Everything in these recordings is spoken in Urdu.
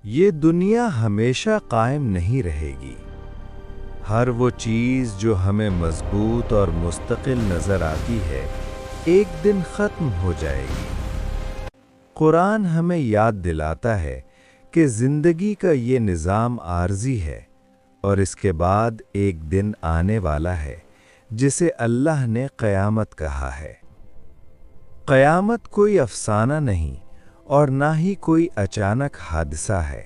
یہ دنیا ہمیشہ قائم نہیں رہے گی۔ ہر وہ چیز جو ہمیں مضبوط اور مستقل نظر آتی ہے ایک دن ختم ہو جائے گی۔ قرآن ہمیں یاد دلاتا ہے کہ زندگی کا یہ نظام عارضی ہے اور اس کے بعد ایک دن آنے والا ہے جسے اللہ نے قیامت کہا ہے۔ قیامت کوئی افسانہ نہیں اور نہ ہی کوئی اچانک حادثہ ہے۔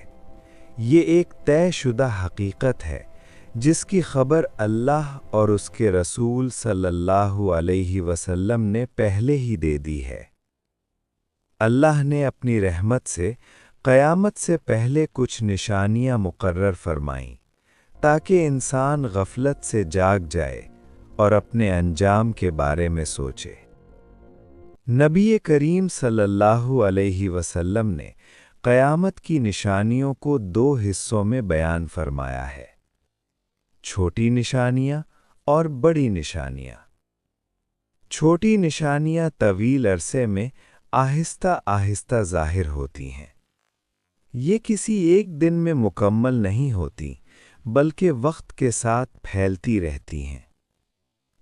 یہ ایک طے شدہ حقیقت ہے جس کی خبر اللہ اور اس کے رسول صلی اللہ علیہ وسلم نے پہلے ہی دے دی ہے۔ اللہ نے اپنی رحمت سے قیامت سے پہلے کچھ نشانیاں مقرر فرمائیں تاکہ انسان غفلت سے جاگ جائے اور اپنے انجام کے بارے میں سوچے۔ نبی کریم صلی اللہ علیہ وسلم نے قیامت کی نشانیوں کو دو حصوں میں بیان فرمایا ہے: چھوٹی نشانیاں اور بڑی نشانیاں۔ چھوٹی نشانیاں طویل عرصے میں آہستہ آہستہ ظاہر ہوتی ہیں۔ یہ کسی ایک دن میں مکمل نہیں ہوتی بلکہ وقت کے ساتھ پھیلتی رہتی ہیں۔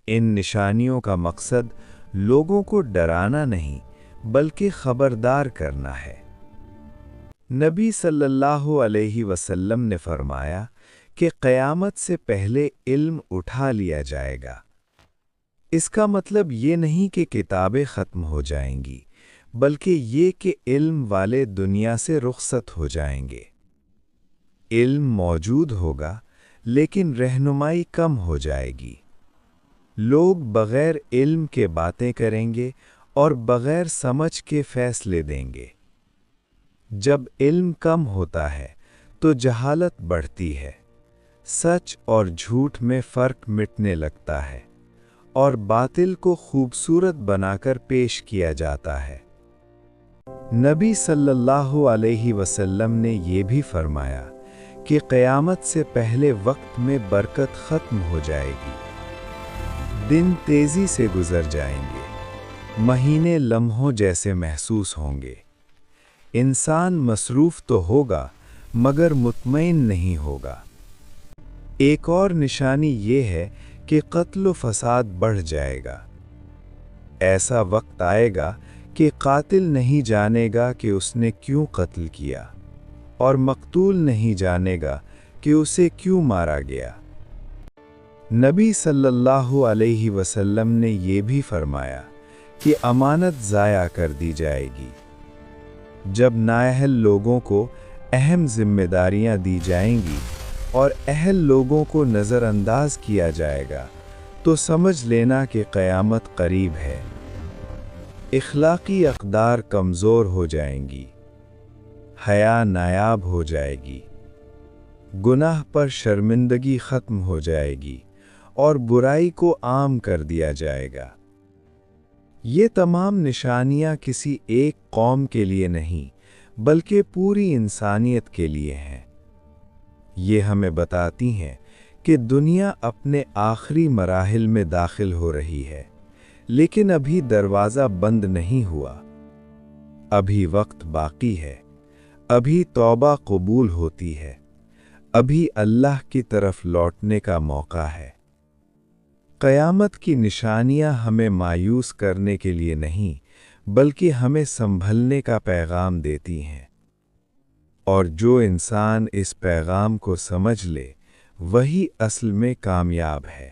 ان نشانیوں کا مقصد لوگوں کو ڈرانا نہیں بلکہ خبردار کرنا ہے۔ نبی صلی اللہ علیہ وسلم نے فرمایا کہ قیامت سے پہلے علم اٹھا لیا جائے گا۔ اس کا مطلب یہ نہیں کہ کتابیں ختم ہو جائیں گی بلکہ یہ کہ علم والے دنیا سے رخصت ہو جائیں گے۔ علم موجود ہوگا لیکن رہنمائی کم ہو جائے گی۔ لوگ بغیر علم کے باتیں کریں گے اور بغیر سمجھ کے فیصلے دیں گے۔ جب علم کم ہوتا ہے تو جہالت بڑھتی ہے، سچ اور جھوٹ میں فرق مٹنے لگتا ہے اور باطل کو خوبصورت بنا کر پیش کیا جاتا ہے۔ نبی صلی اللہ علیہ وسلم نے یہ بھی فرمایا کہ قیامت سے پہلے وقت میں برکت ختم ہو جائے گی۔ دن تیزی سے گزر جائیں گے، مہینے لمحوں جیسے محسوس ہوں گے۔ انسان مصروف تو ہوگا مگر مطمئن نہیں ہوگا۔ ایک اور نشانی یہ ہے کہ قتل و فساد بڑھ جائے گا۔ ایسا وقت آئے گا کہ قاتل نہیں جانے گا کہ اس نے کیوں قتل کیا اور مقتول نہیں جانے گا کہ اسے کیوں مارا گیا۔ نبی صلی اللہ علیہ وسلم نے یہ بھی فرمایا کہ امانت ضائع کر دی جائے گی۔ جب نااہل لوگوں کو اہم ذمہ داریاں دی جائیں گی اور اہل لوگوں کو نظر انداز کیا جائے گا تو سمجھ لینا کہ قیامت قریب ہے۔ اخلاقی اقدار کمزور ہو جائیں گی، حیا نایاب ہو جائے گی، گناہ پر شرمندگی ختم ہو جائے گی اور برائی کو عام کر دیا جائے گا۔ یہ تمام نشانیاں کسی ایک قوم کے لیے نہیں بلکہ پوری انسانیت کے لیے ہیں۔ یہ ہمیں بتاتی ہیں کہ دنیا اپنے آخری مراحل میں داخل ہو رہی ہے، لیکن ابھی دروازہ بند نہیں ہوا۔ ابھی وقت باقی ہے، ابھی توبہ قبول ہوتی ہے، ابھی اللہ کی طرف لوٹنے کا موقع ہے۔ قیامت کی نشانیاں ہمیں مایوس کرنے کے لیے نہیں بلکہ ہمیں سنبھلنے کا پیغام دیتی ہیں، اور جو انسان اس پیغام کو سمجھ لے وہی اصل میں کامیاب ہے۔